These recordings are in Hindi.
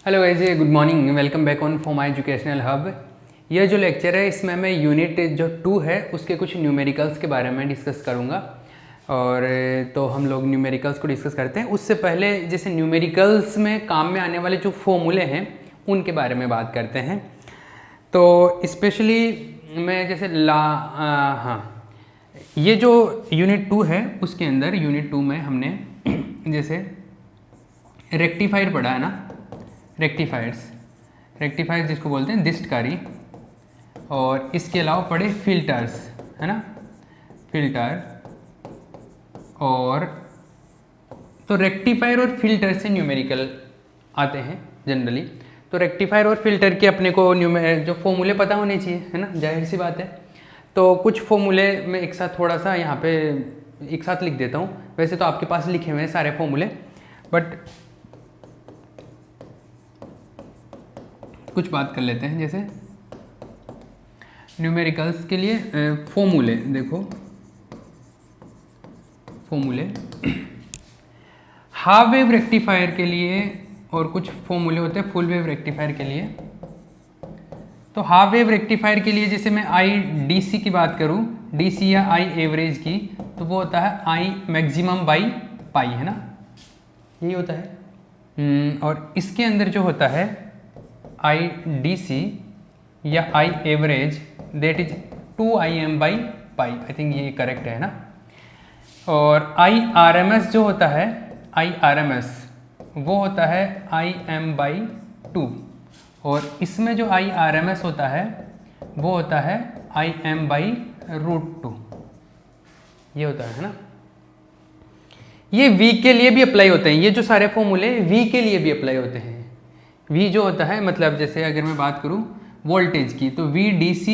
Hello guys, good morning, welcome back on for my educational hub. यह जो लेक्चर है इसमें मैं यूनिट जो 2 है उसके कुछ न्यूमेरिकल्स के बारे में डिस्कस करूंगा। और तो हम लोग न्यूमेरिकल्स को डिस्कस करते हैं। उससे पहले जैसे न्यूमेरिकल्स में काम में आने वाले जो फॉर्मूले हैं उनके बारे में बात करते हैं। तो स्पेशली मैं जैसे ये जो यूनिट 2 है उसके अंदर यूनिट 2 में हमने जैसे रेक्टिफायर पढ़ा है ना, रेक्टिफायर्स जिसको बोलते हैं दिष्टकारी। और इसके अलावा पढ़े फिल्टर्स, है ना, फिल्टर। और तो रेक्टिफायर और फिल्टर से न्यूमेरिकल आते हैं जनरली। तो रेक्टिफायर और फिल्टर के अपने को जो फॉर्मूले पता होने चाहिए, है ना, जाहिर सी बात है। तो कुछ फॉर्मूले मैं एक साथ थोड़ा सा यहाँ पे एक साथ लिख देता हूँ। वैसे तो आपके पास लिखे हुए हैं सारे फॉर्मूले, बट कुछ बात कर लेते हैं। जैसे न्यूमेरिकल्स के लिए फॉर्मूले देखो, फॉर्मूले हाफ वेव रेक्टिफायर के लिए और कुछ फॉर्मूले होते हैं फुल वेव रेक्टिफायर के लिए। तो हाफ वेव रेक्टिफायर के लिए जैसे मैं आई डी सी की बात करूं, डी सी या आई एवरेज की, तो वो होता है आई मैक्सिमम बाई पाई, है ना, यही होता है। और इसके अंदर जो होता है आई डी सी या I average that is 2im by pi, I think ये करेक्ट है ना। और आई आर एम एस जो होता है, आई आर एम एस वो होता है आई एम बाई 2। और इसमें जो आई आर एम एस होता है वो होता है आई एम बाई √2, ये होता है ना। ये V के लिए भी अप्लाई होते हैं, ये जो सारे फॉर्मूले V के लिए भी अप्लाई होते हैं। V जो होता है मतलब जैसे अगर मैं बात करूं वोल्टेज की, तो V DC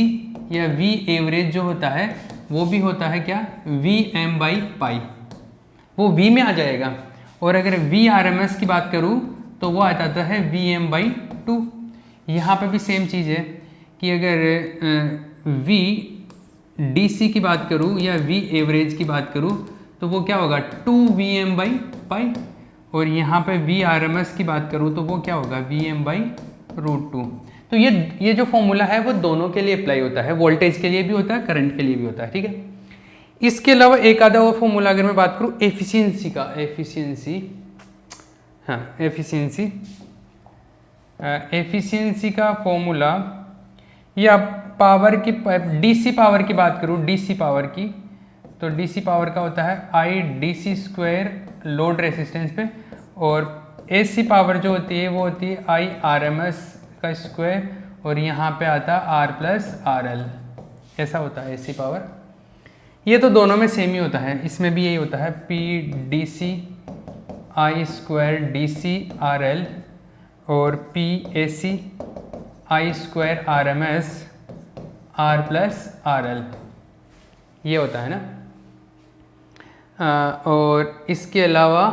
या V एवरेज जो होता है वो भी होता है क्या, VM बाई पाई, वो V में आ जाएगा। और अगर VRMS की बात करूं तो वो आ जाता है VM बाई 2। यहाँ पे भी सेम चीज़ है कि अगर V DC की बात करूं या V एवरेज की बात करूं तो वो क्या होगा 2VM बाई पाई। और यहाँ पे VRMS की बात करूँ तो वो क्या होगा VM बाई √2। तो ये जो फॉर्मूला है वो दोनों के लिए अप्लाई होता है, वोल्टेज के लिए भी होता है, करंट के लिए भी होता है, ठीक है। इसके अलावा एक आधा और फॉर्मूला अगर मैं बात करूँ एफिशिएंसी का, एफिशिएंसी का फॉर्मूला, या पावर की डीसी पावर की बात करूँ, डीसी पावर की, तो डीसी पावर का होता है आई DC स्क्वायर लोड रेसिस्टेंस पे। और एसी पावर जो होती है वो होती है आई RMS का स्क्वायर, और यहाँ पे आता है R प्लस RL, ऐसा होता है एसी पावर। ये तो दोनों में सेम ही होता है, इसमें भी यही होता है PDC I square DC RL और PAC I square RMS R plus RL, ये होता है ना। और इसके अलावा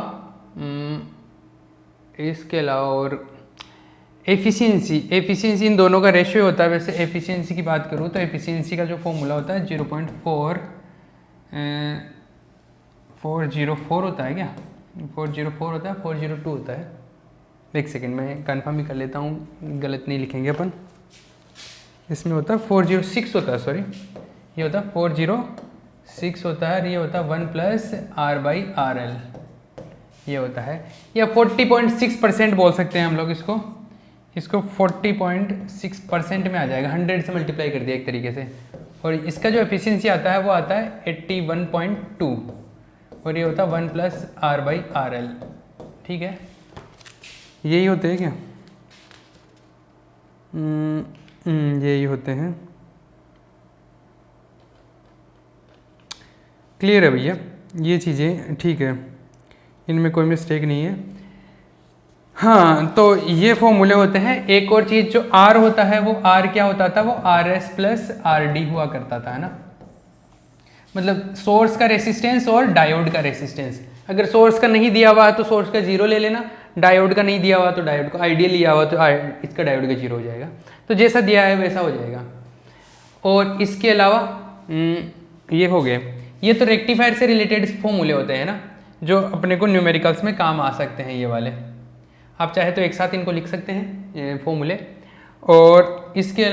और एफिशिएंसी इन दोनों का रेशियो होता है। वैसे एफिशिएंसी की बात करूँ तो एफिशिएंसी का जो फॉर्मूला होता है 404 होता है क्या, 404 होता है, 402 होता है। एक सेकेंड मैं कंफर्म भी कर लेता हूँ, गलत नहीं लिखेंगे अपन। इसमें होता है 406 होता है, सॉरी, ये होता है 406 होता है, और ये होता है 1 प्लस R बाई RL, ये होता है। या 40.6% बोल सकते हैं हम लोग इसको 40.6% में आ जाएगा, 100 से मल्टीप्लाई कर दिया एक तरीके से। और इसका जो एफिशिएंसी आता है वो आता है 81.2, और ये होता है 1 प्लस R बाई RL, ठीक है। यही होते हैं क्या, यही होते हैं। क्लियर है भैया, ये चीज़ें ठीक है, इनमें कोई मिस्टेक नहीं है। हाँ, तो ये फॉर्मूले होते हैं। एक और चीज़ जो R होता है वो R क्या होता था, वो RS प्लस RD हुआ करता था, है ना। मतलब सोर्स का रेसिस्टेंस और डायोड का रेसिस्टेंस। अगर सोर्स का नहीं दिया हुआ है तो सोर्स का 0 ले लेना, डायोड का नहीं दिया हुआ तो डायोड का, आइडियल लिया हुआ तो इसका डायोड का 0 हो जाएगा। तो जैसा दिया है वैसा हो जाएगा। और इसके अलावा ये हो गए, ये तो रेक्टिफायर से रिलेटेड फॉर्मूले होते हैं ना, जो अपने को न्यूमेरिकल्स में काम आ सकते हैं ये वाले। आप चाहे तो एक साथ इनको लिख सकते हैं फॉर्मूले। और इसके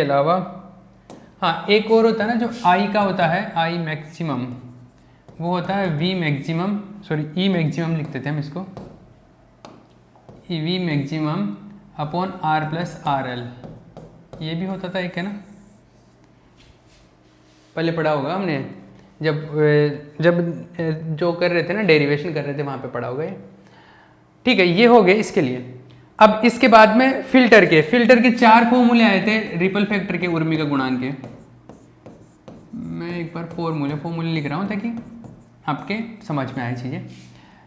अलावा हाँ, एक और होता है ना जो आई का होता है, आई मैक्सिमम, वो होता है V maximum, sorry E maximum लिखते थे हम इसको, V maximum upon R plus R L, ये भी होता था एक, है ना, पहले पढ़ा होगा हमने जब जो कर रहे थे ना, डेरिवेशन कर रहे थे, वहाँ पे पढ़ा होगा ये। ठीक है, ये हो गए इसके लिए। अब इसके बाद में फिल्टर के 4 फॉर्मूले आए थे रिपल फैक्टर के, उर्मी का गुणांक के। मैं एक बार फॉर्मूले लिख रहा हूँ ताकि आपके समझ में आए चीज़ें।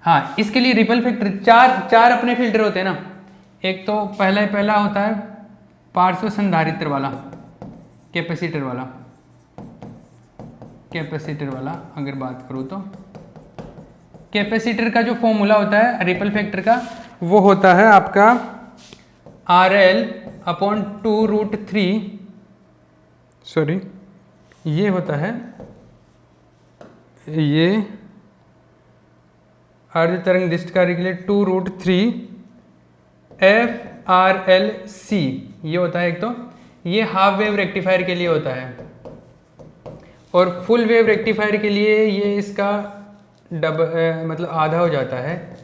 हाँ, इसके लिए रिपल फैक्टर चार अपने फिल्टर होते हैं ना। एक तो पहला होता है पार्श्व संधारित्र वाला, कैपेसिटर वाला अगर बात करूँ तो कैपेसिटर का जो फॉर्मूला होता है रिपल फैक्टर का, वो होता है आपका RL अपॉन 2√3, सॉरी ये होता है, ये अर्ध तरंग दिष्ट कार्य के लिए 2√3 FRLC ये होता है एक तो, ये हाफ वेव रेक्टिफायर के लिए होता है। और फुल वेव रेक्टिफायर के लिए ये इसका मतलब आधा हो जाता है,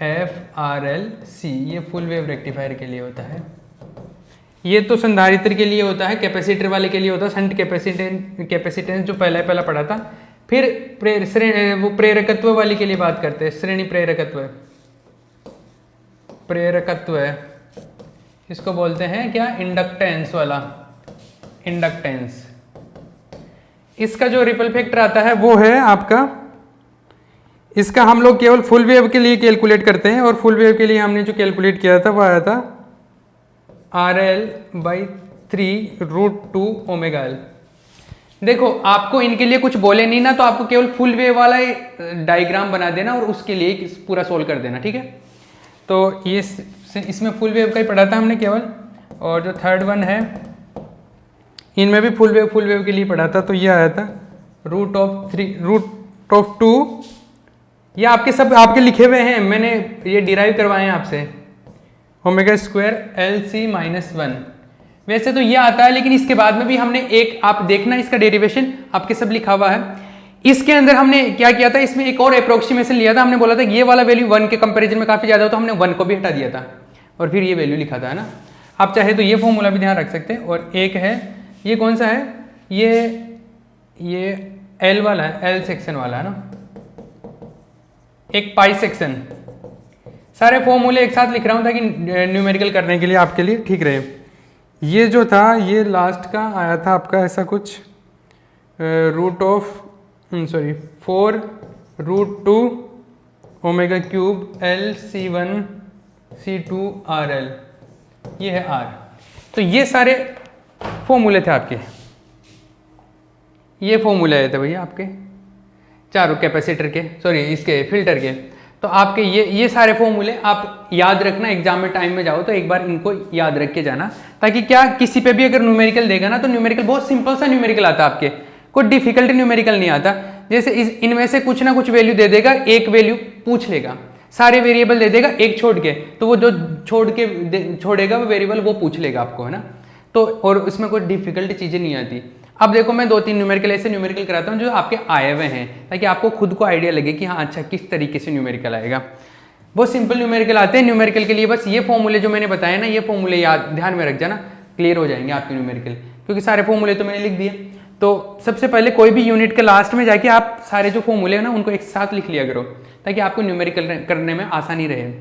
FRLC, ये फुल वेव रेक्टिफायर के लिए होता है। ये तो संधारित्र के लिए होता है, कैपेसिटर वाले के लिए होता है शंट कैपेसिटेंस जो पहला पढ़ा था। फिर वो प्रेरकत्व वाली के लिए बात करते हैं, श्रेणी प्रेरकत्व इसको बोलते हैं क्या, इंडक्टेंस वाला, इंडक्टेंस। इसका जो रिपल फैक्टर आता है वो है आपका, इसका हम लोग केवल फुल वेव के लिए कैलकुलेट करते हैं, और फुल वेव के लिए हमने जो कैलकुलेट किया था वो आया था RL/3√2 ओमेगा एल। देखो आपको इनके लिए कुछ बोले नहीं ना, तो आपको केवल फुल वेव वाला डायग्राम बना देना और उसके लिए पूरा सोल्व कर देना, ठीक है। तो ये इसमें फुल वेव का ही पढ़ा था हमने केवल, और जो थर्ड वन है इनमें भी फुल वेव के लिए पढ़ा था। तो ये आया था √2, ये आपके लिखे हुए हैं, मैंने ये डिराइव करवाए हैं आपसे, ओमेगा² LC-1। वैसे तो ये आता है, लेकिन इसके बाद में भी हमने एक, आप देखना इसका डेरिवेशन आपके सब लिखा हुआ है। इसके अंदर हमने क्या किया था, इसमें एक और अप्रोक्सीमेशन लिया था, हमने बोला था ये वाला वैल्यू 1 के कंपैरिजन में काफ़ी ज़्यादा हो, तो हमने 1 को भी हटा दिया था और फिर ये वैल्यू लिखा था, है ना। आप चाहे तो ये फॉर्मूला भी ध्यान रख सकते हैं। और एक है, ये कौन सा है, ये L वाला है, L सेक्शन वाला है ना, एक पाई सेक्शन। सारे फॉर्मूले एक साथ लिख रहा हूँ ताकि न्यूमेरिकल करने के लिए आपके लिए ठीक रहे। ये जो था, ये लास्ट का आया था आपका ऐसा कुछ, 4√2 ओमेगा³ LC1C2RL, ये है R। तो ये सारे फॉर्मूले थे आपके, ये फॉर्मूले आए थे भैया आपके चारों कैपेसिटर के, सॉरी इसके फिल्टर के। तो आपके ये सारे फॉर्मूले आप याद रखना, एग्जाम में टाइम में जाओ तो एक बार इनको याद रख के जाना, ताकि क्या किसी पे भी अगर न्यूमेरिकल देगा ना, तो न्यूमेरिकल बहुत सिंपल सा न्यूमेरिकल आता है आपके, कोई डिफिकल्ट न्यूमेरिकल नहीं आता। जैसे इनमें से कुछ ना कुछ वैल्यू दे देगा, एक वैल्यू पूछ लेगा, सारे वेरिएबल दे देगा एक छोड़ के, तो वो जो छोड़ेगा वो वेरिएबल वो पूछ लेगा आपको, है ना। तो और उसमें कोई डिफिकल्ट चीज़ें नहीं आती। अब देखो मैं 2-3 न्यूमेरिकल ऐसे न्यूमेरिकल कराता हूँ जो आपके आए हुए हैं, ताकि आपको खुद को आइडिया लगे कि हाँ अच्छा किस तरीके से न्यूमेरिकल आएगा। बहुत सिंपल न्यूमेरिकल आते हैं। न्यूमेरिकल के लिए बस ये फॉर्मूले जो मैंने बताया ना, ये फॉर्मूले याद ध्यान में रख जाना, क्लियर हो जाएंगे आपके न्यूमेरिकल, क्योंकि सारे फॉर्मूले तो मैंने लिख दिए। तो सबसे पहले कोई भी यूनिट के लास्ट में जाके आप सारे जो फॉर्मूले हैं ना उनको एक साथ लिख लिया करो, ताकि आपको न्यूमेरिकल करने में आसानी रहे।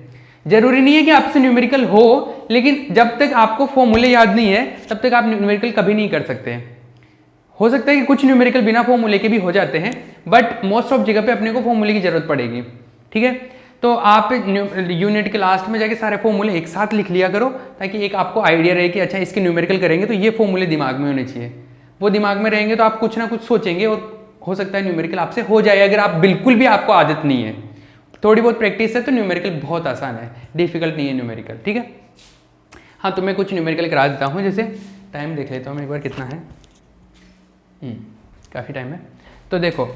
जरूरी नहीं है कि आपसे न्यूमेरिकल हो, लेकिन जब तक आपको फॉर्मूले याद नहीं है तब तक आप न्यूमेरिकल कभी नहीं कर सकते। हो सकता है कि कुछ न्यूमेरिकल बिना फॉर्मूले के भी हो जाते हैं, बट मोस्ट ऑफ जगह पे अपने को फॉर्मूले की जरूरत पड़ेगी, ठीक है। तो आप यूनिट के लास्ट में जाके सारे फॉर्मूले एक साथ लिख लिया करो, ताकि एक आपको आइडिया रहे कि अच्छा इसके न्यूमेरिकल करेंगे तो ये फॉर्मूले दिमाग में होने चाहिए। वो दिमाग में रहेंगे तो आप कुछ ना कुछ सोचेंगे और हो सकता है न्यूमेरिकल आपसे हो जाए। अगर आप बिल्कुल भी आपको आदत नहीं है, थोड़ी बहुत प्रैक्टिस है, तो न्यूमेरिकल बहुत आसान है, डिफिकल्ट नहीं है न्यूमेरिकल, ठीक है। हाँ, तो मैं कुछ न्यूमेरिकल करा देता हूँ। जैसे टाइम देख लेता हूँ मैं एक बार कितना है, काफ़ी टाइम है। तो देखो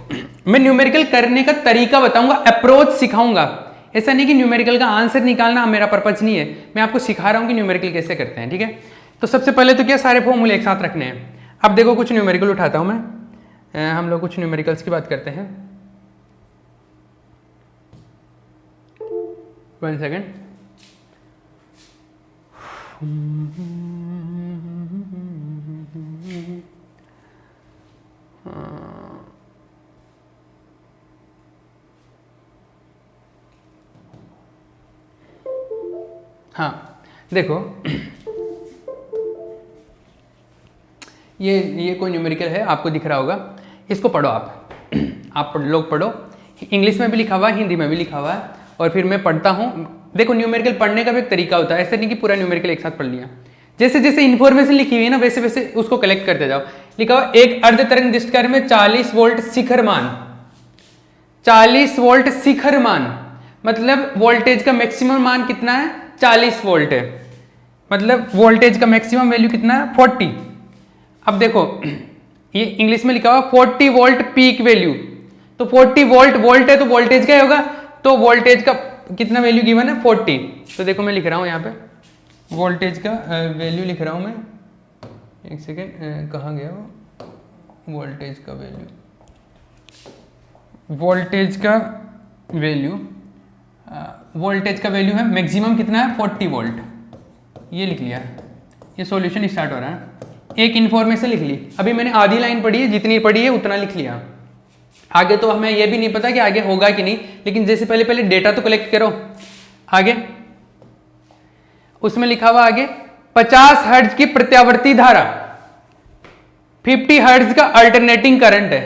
मैं न्यूमेरिकल करने का तरीका बताऊंगा, अप्रोच सिखाऊंगा। ऐसा नहीं कि न्यूमेरिकल का आंसर निकालना मेरा पर्पज नहीं है, मैं आपको सिखा रहा हूँ कि न्यूमेरिकल कैसे करते हैं, ठीक है। तो सबसे पहले तो क्या सारे फॉर्मूले एक साथ रखने हैं। अब देखो कुछ न्यूमेरिकल उठाता हूँ मैं, हम लोग कुछ न्यूमेरिकल्स की बात करते हैं। 1 सेकेंड। हाँ देखो ये कोई न्यूमेरिकल है, आपको दिख रहा होगा, इसको पढ़ो आप लोग पढ़ो। इंग्लिश में भी लिखा हुआ है, हिंदी में भी लिखा हुआ है, और फिर मैं पढ़ता हूँ। देखो न्यूमेरिकल पढ़ने का भी एक तरीका होता है, ऐसा नहीं कि पूरा न्यूमेरिकल एक साथ पढ़ लिया। जैसे जैसे इन्फॉर्मेशन लिखी हुई है ना, वैसे वैसे उसको कलेक्ट करते जाओ। लिखा हुआ एक अर्ध तरंग डिस्चार्ज में 40 वोल्ट शिखर मान, 40 वोल्ट शिखर मान, मतलब वोल्टेज का मैक्सिमम मान कितना है, 40 वोल्ट है, मतलब वोल्टेज का मैक्सिमम वैल्यू कितना है, 40। अब देखो ये इंग्लिश में लिखा हुआ 40 वोल्ट पीक वैल्यू, तो 40 वोल्ट है तो वोल्टेज क्या होगा, तो वोल्टेज का कितना वैल्यू गिवन है, 40। तो देखो मैं लिख रहा हूँ यहाँ पे वोल्टेज का वैल्यू लिख रहा हूँ मैं, एक सेकेंड कहाँ गया वो, वोल्टेज का वैल्यू, वोल्टेज का वैल्यू है मैक्सिमम कितना है, 40 वोल्ट, ये लिख लिया। ये सॉल्यूशन स्टार्ट हो रहा है, एक इन्फॉर्मेशन लिख ली। अभी मैंने आधी लाइन पढ़ी है, जितनी पढ़ी है उतना लिख लिया। आगे तो हमें ये भी नहीं पता कि आगे होगा कि नहीं, लेकिन जैसे पहले डेटा तो कलेक्ट करो। आगे उसमें लिखा हुआ आगे 50 हर्ट्ज की प्रत्यावर्ती धारा, 50 हर्ट्ज का अल्टरनेटिंग करंट है,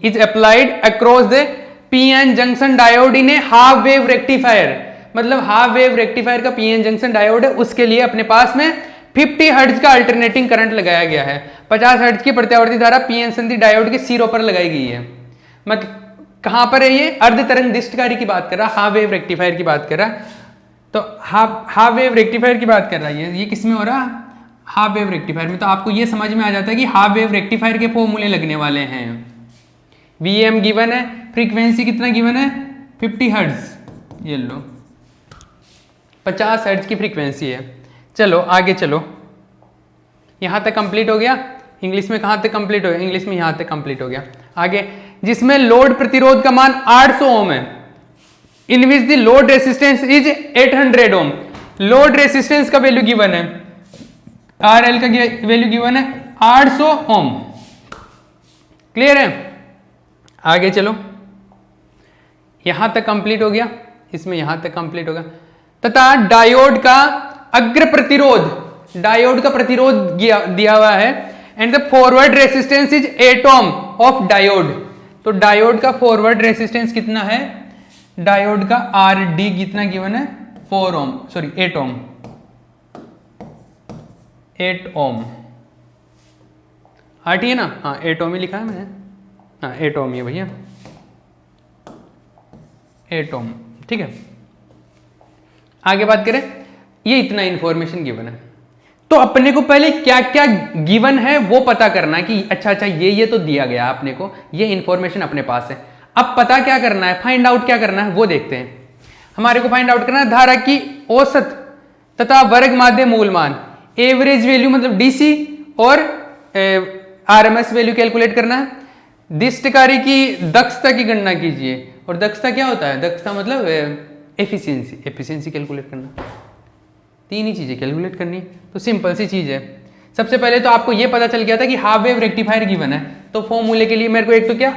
is applied across the PN junction diode in A half wave rectifier, मतलब हाफ वेव रेक्टिफायर का पीएन जंक्शन डायोड है, उसके लिए अपने पास में 50 हर्ट्ज का अल्टरनेटिंग करंट लगाया गया है। 50 हर्ट्ज की प्रत्यावर्ती धारा पीएन संधि डायोड के सिरों पर लगाई गई है। मतलब कहां पर है ये, अर्ध तरंग डिस्चार्ज की बात कर रहा, हाफ वेव रेक्टिफायर की बात कर रहा। तो हाफ वेव रेक्टिफायर की बात कर रहा है, ये किस में हो रहा, हाफ वेव रेक्टिफायर में। तो आपको ये समझ में आ जाता है कि हाफ वेव रेक्टिफायर के फॉर्मूले लगने वाले हैं। वीएम गिवन है, फ्रीक्वेंसी कितना गिवन है, 50 हर्ट्ज, ये लो 50 हर्ट्ज की फ्रीक्वेंसी है। चलो आगे चलो, यहां तक कंप्लीट हो गया। इंग्लिश में कहां तक कंप्लीट हो गया, इंग्लिश में यहां तक कंप्लीट हो गया। आगे जिसमें लोड प्रतिरोध का मान 800 ओम है, in which the load resistance is 800 ohm. Load resistance का वैल्यू गिवन है, आरएल का वैल्यू गिवन है 800 ओम। क्लियर है, आगे चलो, यहां तक कंप्लीट हो गया, इसमें यहां तक कंप्लीट होगा। तथा डायोड का अग्र प्रतिरोध, डायोड का प्रतिरोध दिया हुआ है, and the forward resistance is 8 ohm of diode. तो डायोड का फॉरवर्ड रेसिस्टेंस कितना है, डायोड का आर डी कितना गिवन है, 4 ओम, सॉरी 8 ओम, 8 ओम, 8 ही है ना, हाँ 8 ओम ही लिखा है मैंने, हाँ 8 ओम ही भैया, 8 ओम, ठीक है। आगे बात करें, ये इतना इंफॉर्मेशन गिवन है, तो अपने को पहले क्या क्या गिवन है वो पता करना है कि अच्छा ये तो दिया गया अपने को, ये इंफॉर्मेशन अपने पास है। अब पता क्या करना है, फाइंड आउट क्या करना है वो देखते हैं। हमारे को फाइंड आउट करना है धारा की औसत तथा वर्ग माध्य मूल मान, एवरेज वैल्यू मतलब डीसी, और आरएमएस वैल्यू कैलकुलेट करना है। डिस्टकारी की दक्षता की गणना कीजिए, और दक्षता क्या होता है, दक्षता मतलब एफिशिएंसी, एफिशिएंसी कैलकुलेट करना। तीन ही चीजें कैलकुलेट करनी है, तो सिंपल सी चीज है। सबसे पहले तो आपको ये पता चल गया था कि हाफ वेव रेक्टिफायर गिवन है, तो फॉर्मूले के लिए मेरे को एक तो क्या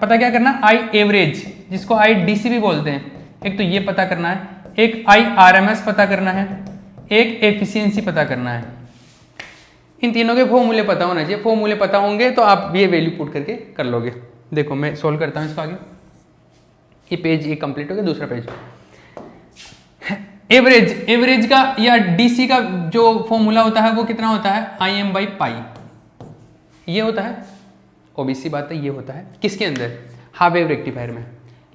पता क्या करना, आई एवरेज, जिसको आई डीसी भी बोलते हैं, एक तो ये पता करना है, एक आई आरएमएस पता करना है, एक एफिशिएंसी पता करना है। इन तीनों के फॉर्मूले पता होना चाहिए। फॉर्मूले पता होंगे तो आप ये वैल्यू पुट करके कर लोगे। देखो मैं सोल्व करता हूँ इसको आगे, ये पेज ये कंप्लीट हो गया, दूसरा पेज। एवरेज का या डीसी का जो फॉर्मूला होता है वो कितना होता है, आई एम बाई पाई, ये होता है। ओबीसी बात है, ये होता है किसके अंदर, हाफ वेव रेक्टिफायर में।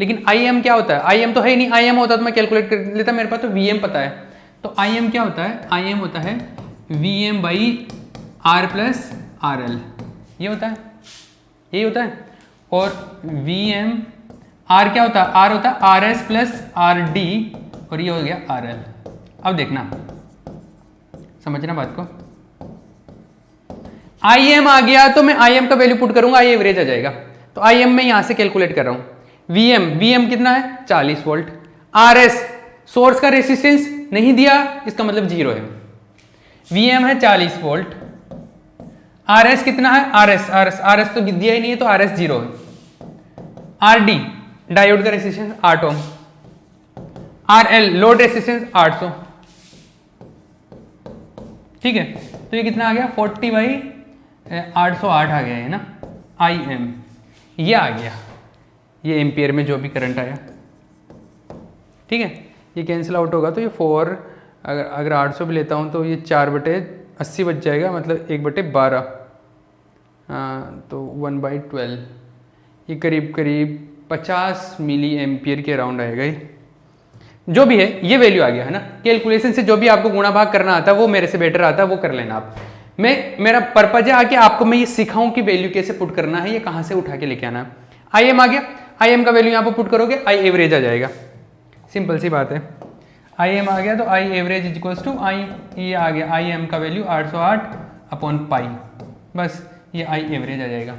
लेकिन आई एम क्या होता है, आई एम तो है ही नहीं, आई एम होता तो मैं कैलकुलेट कर लेता, मेरे पास तो वी एम पता है। तो आई एम क्या होता है, आई एम होता है V M by R plus R L, ये होता है, यही होता है। और वी एम आर क्या होता है, आर होता है R S plus R D, और ये हो गया आर एल। अब देखना, समझना बात को। आई एम आ गया तो मैं आई एम का वैल्यू पुट करूंगा, आई एवरेज आ जाएगा। तो आई एम मैं यहां से कैलकुलेट कर रहा हूं। वी एम कितना है 40 वोल्ट। आर एस सोर्स का रेसिस्टेंस नहीं दिया, इसका मतलब 0 है। वी एम है 40 वोल्ट। आर एस कितना है, आर एस तो दिया ही नहीं है, तो आर एस 0 है। आर डी डायोड का resistance 8 ohm. R L load resistance 800। ठीक है, तो ये कितना आ गया 40/808 आ गया है ना। आई एम ये आ गया, ये एम्पियर में जो भी करंट आया। ठीक है, ये कैंसिल आउट होगा, तो ये 4 अगर 800 भी लेता हूँ तो ये 4/80 बच जाएगा, मतलब 1/12। तो 1/12 ये करीब करीब 50 मिली एम्पियर के अराउंड आएगा। ये जो भी है ये वैल्यू आ गया है ना। कैलकुलेशन से जो भी आपको गुणा भाग करना आता है वो मेरे से बेटर आता है, वो कर लेना आप। मेरा पर्पज है आके आपको मैं ये सिखाऊं कि वैल्यू कैसे पुट करना है, ये कहाँ से उठा के लेके आना है। आई एम आ गया, आई एम का वैल्यू यहाँ पर पुट करोगे, आई एवरेज आ जाएगा। सिंपल सी बात है, आई एम आ गया तो I average is equals to I, ये आ गया आई एम का वैल्यू 808/पाई, बस ये आई एवरेज आ जाएगा।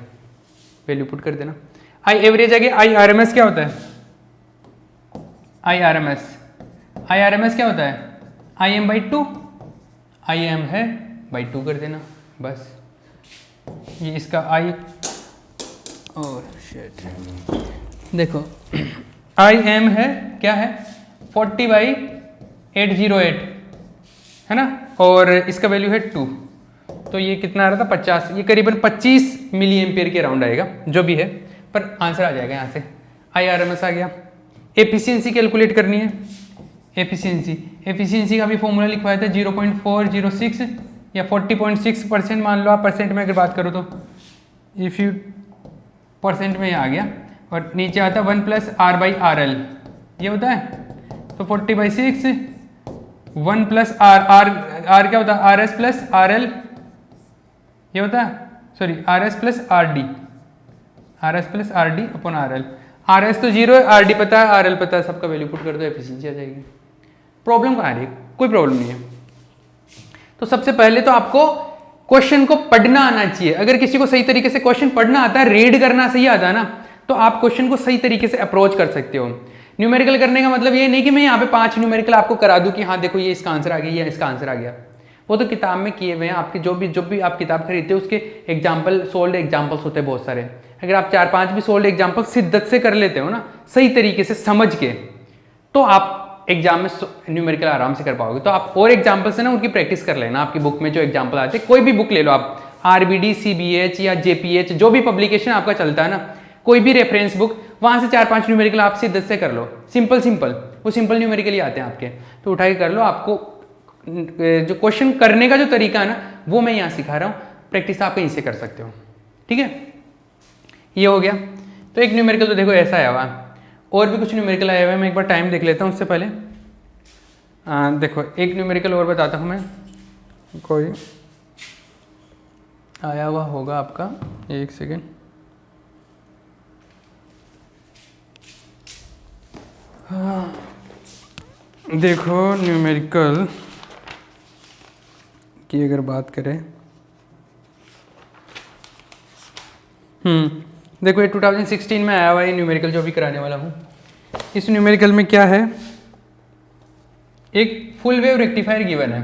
वैल्यू पुट कर देना, आई एवरेज आ गया। आई आर एम एस क्या होता है, आई आर एम एस क्या होता है, I am by 2, I am है बाई 2 कर देना बस। ये इसका आई, ओह शिट, देखो आई एम है क्या है 40/808 है ना, और इसका वैल्यू है 2, तो ये कितना आ रहा था 50, ये करीबन 25 मिली एम्पियर के अराउंड आएगा, जो भी है, पर आंसर आ जाएगा यहाँ से। आई आर एम एस आ गया। एफिशिएंसी कैलकुलेट करनी है, एफिशिएंसी का भी फॉर्मूला लिखवाया था 0.406 या 40.6% मान लो आप, परसेंट में अगर बात करो तो इफ़ यू परसेंट में आ गया, और नीचे आता है 1 + R/RL, ये होता है, तो 40/6 1 + R क्या होता है RS + RL, ये होता है, sorry RS + RD, RS + RD/RL। RS तो 0 है, RD पता है, RL पता है, सबका वैल्यू पुट कर दो, एफिशिएंसी आ जाएगी। प्रॉब्लम कहाँ आ रही है, कोई प्रॉब्लम नहीं है। तो सबसे पहले तो आपको क्वेश्चन को पढ़ना आना चाहिए। अगर किसी को सही तरीके से क्वेश्चन पढ़ना आता है, रीड करना सही आता है ना, तो आप क्वेश्चन को सही तरीके से अप्रोच कर सकते हो। न्यूमेरिकल करने का मतलब ये नहीं कि मैं यहाँ पे 5 न्यूमेरिकल आपको करा दूं कि हाँ देखो ये इसका आंसर आ गया या इसका आंसर आ गया, वो तो किताब में किए हुए हैं। आपके जो भी आप किताब खरीदते हो उसके एग्जाम्पल, सोल्ड एग्जाम्पल्स होते हैं बहुत सारे। अगर आप 4-5 भी सोल्ड एग्जाम्पल शिद्दत से कर लेते हो ना, सही तरीके से समझ के, तो आप एग्जाम में न्यूमेरिकल आराम से कर पाओगे। तो आप और एग्जाम्पल से ना उनकी प्रैक्टिस कर लेना। आपकी बुक में जो एग्जाम्पल आते हैं, कोई भी बुक ले लो आप, RBD, CBH या JPH, जो भी पब्लिकेशन आपका चलता है ना, कोई भी रेफरेंस बुक, वहाँ से 4-5 न्यूमेरिकल आप शिद्दत से कर लो। सिंपल वो सिंपल न्यूमेरिकल ही आते हैं आपके, तो उठा के कर लो। आपको जो क्वेश्चन करने का जो तरीका है ना, वो मैं यहाँ सिखा रहा हूँ, प्रैक्टिस आप कहीं से कर सकते हो। ठीक है, ये हो गया। तो एक न्यूमेरिकल तो देखो ऐसा आया हुआ, और भी कुछ न्यूमेरिकल आया हुआ है, मैं एक बार टाइम देख लेता हूँ उससे पहले। देखो एक न्यूमेरिकल और बताता हूँ मैं, कोई आया हुआ होगा आपका, एक सेकेंड। देखो न्यूमेरिकल की अगर बात करें, देखो ये 2016 में आया हुआ है न्यूमेरिकल जो भी कराने वाला हूँ। इस न्यूमेरिकल में क्या है, एक फुल वेव रेक्टिफायर गिवन है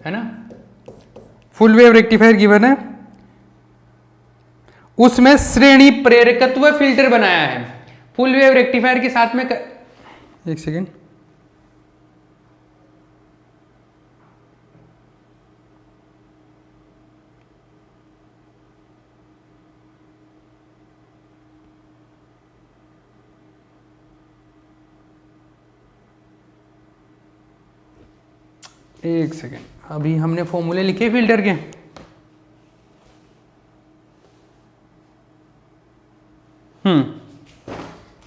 ना, फुल वेव रेक्टिफायर गिवन है, उसमें श्रेणी प्रेरकत्व फिल्टर बनाया है। फुल वेव रेक्टिफायर के साथ में एक सेकेंड, एक सेकेंड, अभी हमने फॉर्मूले लिखे फिल्टर के।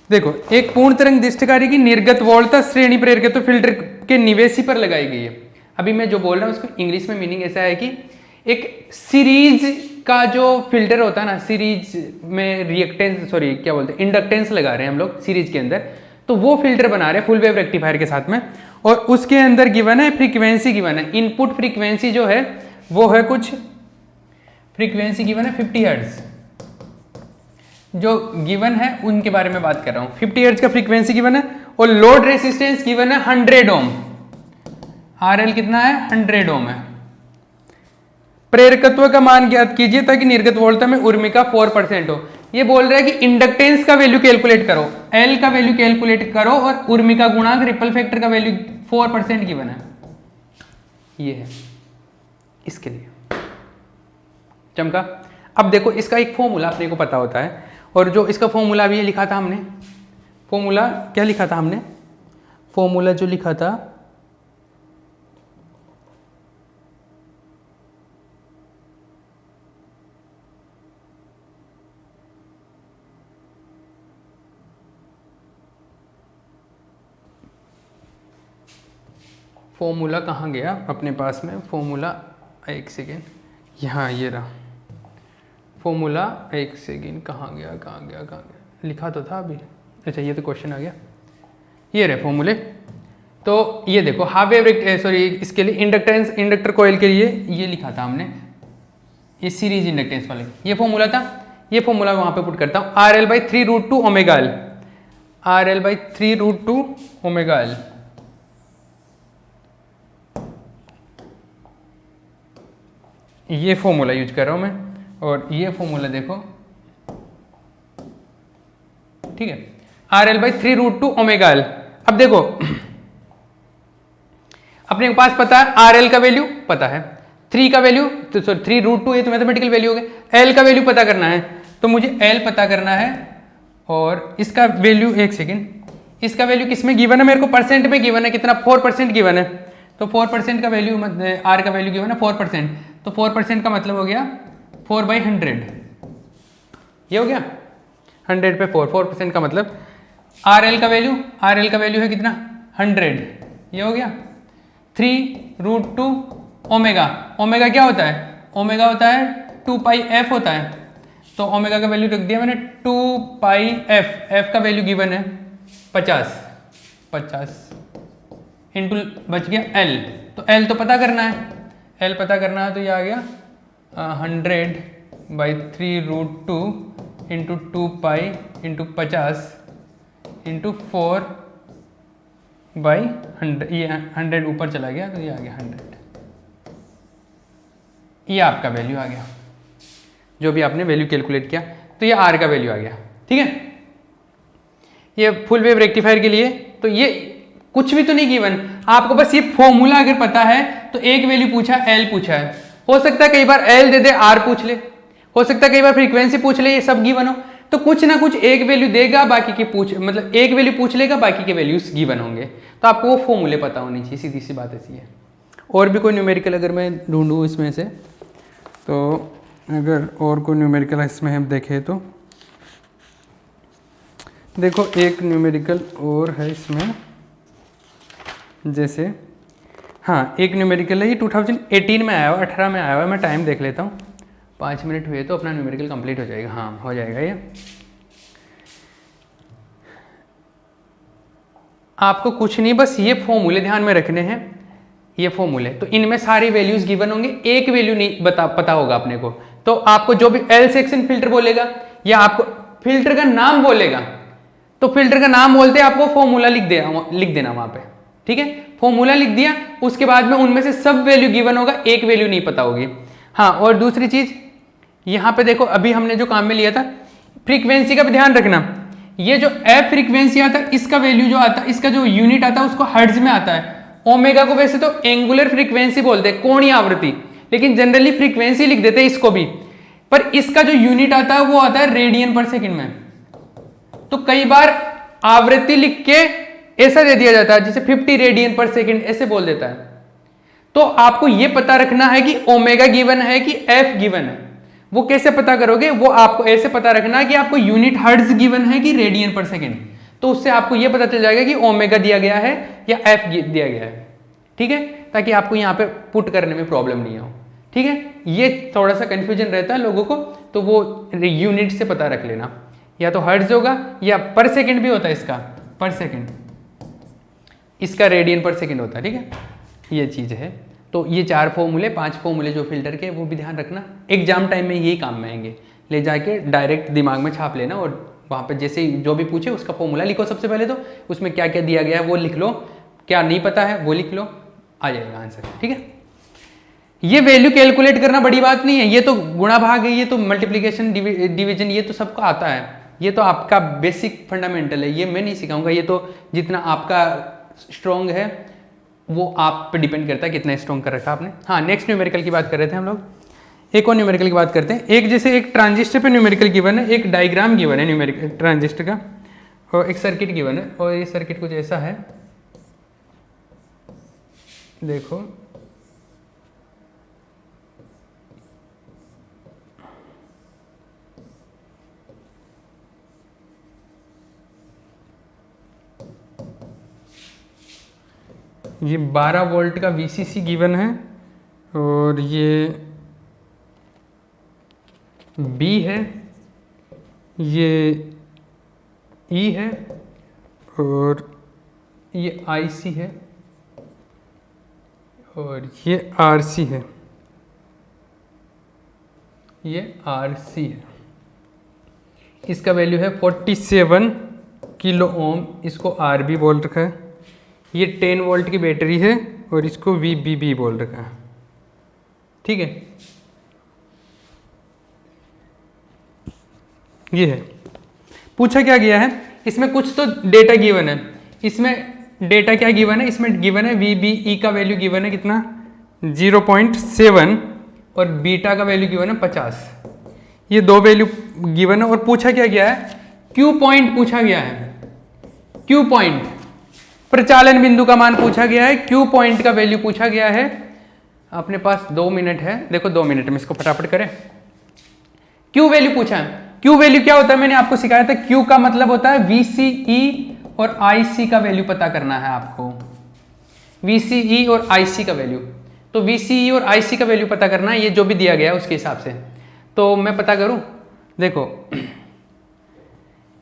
देखो एक पूर्ण तरंग दिष्टकारी की निर्गत वोल्टता श्रेणी प्रेरकत्व फिल्टर के निवेशी पर लगाई गई है। अभी मैं जो बोल रहा हूँ उसको इंग्लिश में मीनिंग ऐसा है कि एक सीरीज का जो फिल्टर होता है ना, सीरीज में रिएक्टेंस सॉरी क्या बोलते हैं इंडक्टेंस लगा रहे हैं हम लोग सीरीज के अंदर, तो वो फिल्टर बना रहे हैं फुल वेव रेक्टिफायर के साथ में, और उसके अंदर गिवन है फ्रीक्वेंसी गिवन है, इनपुट फ्रीक्वेंसी जो है वो है कुछ फ्रीक्वेंसी गिवन है 50 हर्ट्ज, जो गिवन है उनके बारे में बात कर रहा हूँ। 50 हर्ट्ज का फ्रीक्वेंसी गिवन है और लोड रेसिस्टेंस गिवन है 100 ओम, आरएल कितना है 100 ओम है। प्रेरकत्व का मान ज्ञात कीजिए ताकि निर्गत वोल्टेज में उर्मी का 4% हो। ये बोल रहा है कि इंडक्टेंस का वैल्यू कैलकुलेट करो, एल का वैल्यू कैलकुलेट करो और उर्मी का गुणांक रिपल फैक्टर का वैल्यू 4% गिवन है, ये है इसके लिए चमका। अब देखो इसका एक फॉर्मूला अपने को पता होता है, और जो इसका फॉर्मूला भी ये लिखा था हमने, फॉर्मूला क्या लिखा था हमने, फॉर्मूला जो लिखा था फॉर्मूला कहाँ गया अपने पास में, फॉर्मूला एक सेकेंड, यहाँ ये रहा फॉर्मूला, एक सेकेंड कहाँ गया, लिखा तो था अभी, अच्छा ये तो क्वेश्चन आ गया, ये रहे फॉर्मूले। तो ये देखो हाफ वेव सॉरी इसके लिए इंडक्टर कॉइल के लिए ये लिखा था हमने, ये सीरीज इंडक्टेंस वाले, ये फॉर्मूला था, ये फॉर्मूला वहाँ पे पुट करता हूँ, RL/3√2 omega L, RL/3√2 omega L. ये फॉर्मूला यूज कर रहा हूं मैं, और ये फॉर्मूला देखो ठीक है, RL/3√2 ओमेगा एल। अब देखो अपने पास पता है RL का वैल्यू पता है, 3 का वैल्यू तो सॉरी 3√2 ये तो मैथमेटिकल वैल्यू हो गया, L का वैल्यू पता करना है, तो मुझे L पता करना है, और इसका वैल्यू एक सेकेंड, इसका वैल्यू किस में गिवन है, मेरे को परसेंट में गिवन है, कितना 4% गिवन है, तो 4% का वैल्यू R का वैल्यू गिवन है 4%, तो 4% का मतलब हो गया 4/100, ये हो गया 100 पे 4% का मतलब RL का वैल्यू है कितना 100, ये हो गया 3√2 ओमेगा, ओमेगा क्या होता है, ओमेगा होता है 2πf होता है, तो ओमेगा का वैल्यू रख दिया मैंने 2πf, f का वैल्यू गिवन है 50 इंटू बच गया L, तो L तो पता करना है, L पता करना है, तो ये आ गया 100/3√2 इंटू 2π इंटू 50 इंटू 4/100, ये 100 ऊपर चला गया तो ये आ गया 100, ये आपका वैल्यू आ गया, जो भी आपने वैल्यू कैलकुलेट किया, तो ये R का वैल्यू आ गया, ठीक है। ये फुल वेव रेक्टिफायर के लिए, तो ये कुछ भी तो नहीं गिवन, आपको बस ये फॉर्मूला अगर पता है तो एक वैल्यू पूछा L पूछा है, हो सकता है कई बार L दे दे R पूछ ले, हो सकता है कई बार फ्रीक्वेंसी पूछ ले, ये सब गिवन हो, तो कुछ ना कुछ एक वैल्यू देगा, बाकी के मतलब एक वैल्यू पूछ लेगा, बाकी के वैल्यूज गिवन होंगे, तो आपको वो फॉर्मूले पता होनी चाहिए, सीधी सी बात ऐसी है। और भी कोई न्यूमेरिकल अगर मैं ढूंढूँ इसमें से, तो अगर और कोई न्यूमेरिकल इसमें हम देखें तो देखो एक न्यूमेरिकल और है इसमें, जैसे हाँ एक न्यूमेरिकल है, ये 2018 में आया हुआ, 18 में आया हुआ है, मैं टाइम देख लेता हूँ, 5 मिनट हुए तो अपना न्यूमेरिकल कंप्लीट हो जाएगा, हाँ हो जाएगा। ये आपको कुछ नहीं, बस ये फॉर्मूले ध्यान में रखने हैं, ये फॉर्मूले, तो इनमें सारी वैल्यूज गिवन होंगे, एक वैल्यू नहीं पता होगा अपने को, तो आपको जो भी L सेक्शन फिल्टर बोलेगा या आपको फिल्टर का नाम बोलेगा, तो फिल्टर का नाम बोलते आपको फॉर्मूला लिख देना वहां पे, ठीक है, फॉर्मूला लिख दिया, उसके बाद में उनमें से सब वैल्यू गिवन होगा, एक वैल्यू नहीं पता होगी। हाँ और दूसरी चीज यहाँ पे देखो, अभी हमने जो काम में लिया था फ्रीक्वेंसी का भी ध्यान रखना, ये जो एफ फ्रीक्वेंसी आता है इसका वैल्यू जो आता है, इसका जो यूनिट आता है उसको हर्ट्ज में आता है। ओमेगा को वैसे तो एंगुलर फ्रीक्वेंसी बोलते हैं, कोणीय आवृत्ति, लेकिन जनरली फ्रीक्वेंसी लिख देते हैं इसको भी, पर इसका जो यूनिट आता है वो आता है रेडियन पर सेकंड में। तो कई बार आवृत्ति लिख के ऐसा दे दिया जाता है जैसे 50 रेडियन पर सेकंड ऐसे बोल देता है। तो आपको यह पता रखना है कि ओमेगा गिवन है कि एफ गिवन है। वो कैसे पता करोगे, वो आपको ऐसे पता रखना है कि आपको यूनिट हर्ट्ज गिवन है कि रेडियन पर सेकंड, तो उससे आपको यह पता चल जाएगा कि ओमेगा दिया गया है या एफ दिया गया है, ठीक है, ताकि आपको यहां पे पुट करने में प्रॉब्लम नहीं हो, ठीक है, ये थोड़ा सा कन्फ्यूजन रहता है लोगों को, तो वो यूनिट से पता रख लेना, या तो हर्ट्ज होगा या पर सेकंड भी होता है इसका, पर सेकंड, इसका रेडियन पर सेकंड होता है, ठीक है, ये चीज़ है। तो ये 4 फॉर्मूले 5 फॉर्मूले जो फिल्टर के, वो भी ध्यान रखना, एग्जाम टाइम में यही काम में आएंगे, ले जाके डायरेक्ट दिमाग में छाप लेना, और वहाँ पे जैसे जो भी पूछे उसका फॉर्मूला लिखो सबसे पहले, तो उसमें क्या क्या दिया गया है वो लिख लो, क्या नहीं पता है वो लिख लो, आ जाएगा आंसर, ठीक है। ये वैल्यू कैलकुलेट करना बड़ी बात नहीं है, ये तो गुणा भाग है, ये तो मल्टीप्लिकेशन डिवीजन, ये तो सबको आता है, ये तो आपका बेसिक फंडामेंटल है, ये मैं नहीं सिखाऊंगा, ये तो जितना आपका स्ट्रॉन्ग है वो आप पे डिपेंड करता है कितना स्ट्रॉन्ग कर रखा आपने। हाँ, नेक्स्ट न्यूमेरिकल की बात कर रहे थे हम लोग, एक और न्यूमेरिकल की बात करते हैं। एक जैसे एक ट्रांजिस्टर पे न्यूमेरिकल गिवन है, एक डायग्राम गिवन है न्यूमेरिकल ट्रांजिस्टर का, और एक सर्किट गिवन है, और ये सर्किट कुछ ऐसा है, देखो ये 12 वोल्ट का VCC गिवन है, और ये B है, ये E है, और ये IC है, और ये RC है, ये RC है। इसका वैल्यू है 47 किलो ओम, इसको RB बोल रखा है। ये 10 वोल्ट की बैटरी है, और इसको VBB बोल रखा है, ठीक है। ये है, पूछा क्या गया है, इसमें कुछ तो डेटा गिवन है, इसमें डेटा क्या गिवन है, इसमें गिवन है VBE का वैल्यू गिवन है कितना 0.7, और बीटा का वैल्यू गिवन है 50, ये 2 वैल्यू गिवन है। और पूछा क्या गया है, Q पॉइंट पूछा गया है, Q पॉइंट प्रचालन बिंदु का मान पूछा गया है, Q पॉइंट का वैल्यू पूछा गया है। अपने पास 2 मिनट है, देखो 2 मिनट में इसको फटाफट करें। Q वैल्यू पूछा है, Q वैल्यू क्या होता है, मैंने आपको सिखाया था, Q का मतलब होता है VCE और IC का वैल्यू पता करना है आपको, VCE और IC का वैल्यू, तो VCE और IC का वैल्यू पता करना है, ये जो भी दिया गया है उसके हिसाब से। तो मैं पता करूं, देखो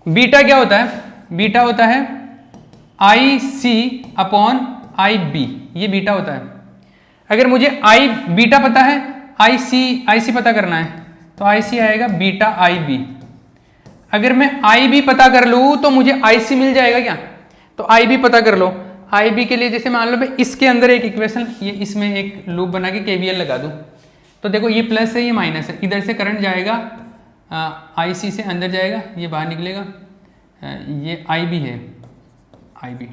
बीटा क्या होता है, बीटा होता है IC अपॉन IB, ये बीटा होता है। अगर मुझे बीटा पता है, IC पता करना है, तो IC आएगा बीटा IB। अगर मैं IB पता कर लूँ तो मुझे IC मिल जाएगा क्या, तो IB पता कर लो। IB के लिए जैसे मान लो मैं इसके अंदर एक इक्वेशन, ये इसमें एक लूप बना के KVL लगा दूँ, तो देखो ये प्लस है ये माइनस है, इधर से करंट जाएगा IC से अंदर जाएगा, ये बाहर निकलेगा, ये IB है, IB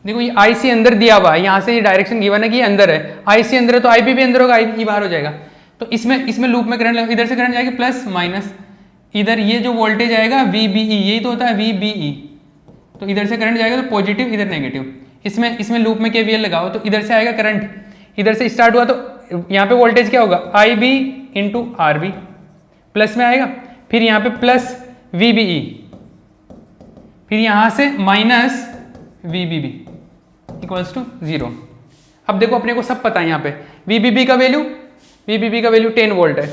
देखो ये IC अंदर दिया हुआ है, यहाँ से ये डायरेक्शन गिवन है कि ये अंदर है, IC अंदर है तो IB भी अंदर होगा, IB बाहर हो जाएगा। तो इसमें लूप में करंट, इधर से करंट जाएगा प्लस माइनस, इधर ये जो वोल्टेज आएगा VBE, यही तो होता है VBE, तो इधर से करंट जाएगा तो पॉजिटिव, इधर नेगेटिव। इसमें लूप में KVL लगाओ तो इधर से आएगा करंट, इधर से स्टार्ट हुआ तो यहाँ पे वोल्टेज क्या होगा IB इंटू RB, प्लस में आएगा, फिर यहाँ पे प्लस VBE, फिर यहाँ से माइनस VBB इक्वल्स टू 0। अब देखो अपने को सब पता है, यहाँ पे VBB का वैल्यू 10 वोल्ट है,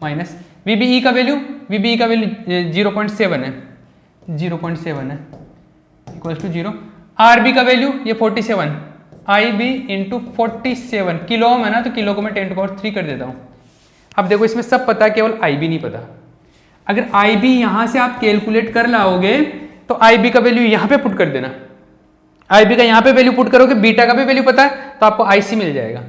माइनस VBE का वैल्यू 0.7 है, 0.7 है इक्वल्स टू 0। RB का वैल्यू ये 47, IB इंटू 47 किलो ओम है ना, तो किलो को मैं 10⁻³ कर देता हूँ। अब देखो इसमें सब पता है, केवल IB नहीं पता। अगर IB यहाँ से आप कैलकुलेट कर लाओगे तो IB का वैल्यू यहाँ पे पुट कर देना, IB का यहाँ पे वैल्यू पुट करोगे, बीटा का भी वैल्यू पता है तो आपको IC मिल जाएगा।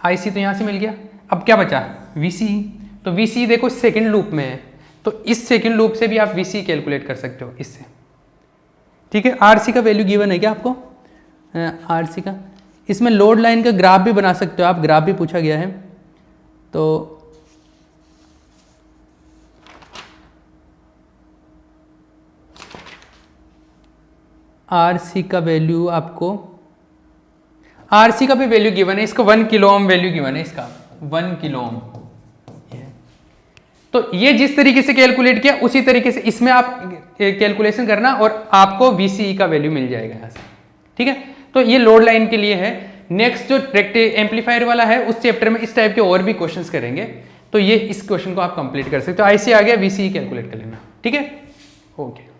IC तो यहाँ से मिल गया, अब क्या बचा VCE, तो VCE देखो सेकंड लूप में है, तो इस सेकंड लूप से भी आप VCE कैलकुलेट कर सकते हो इससे, ठीक है। RC का वैल्यू गिवन है क्या आपको, RC का, इसमें लोड लाइन का ग्राफ भी बना सकते हो आप, ग्राफ भी पूछा गया है। तो RC का वैल्यू आपको, RC का भी वैल्यू गिवन है, इसको 1 किलो ओम वैल्यू गिवन है, इसका 1 किलो ओम। तो ये जिस तरीके से कैलकुलेट किया उसी तरीके से इसमें आप कैलकुलेशन करना और आपको VCE का वैल्यू मिल जाएगा यहाँ से, ठीक है। तो ये लोड लाइन के लिए है। नेक्स्ट जो एम्पलीफायर वाला है उस चैप्टर में इस टाइप के और भी क्वेश्चंस करेंगे, तो ये इस क्वेश्चन को आप कंप्लीट कर सकते हो। आईसी आ गया, वीसी कैलकुलेट कर लेना, ठीक है, ओके।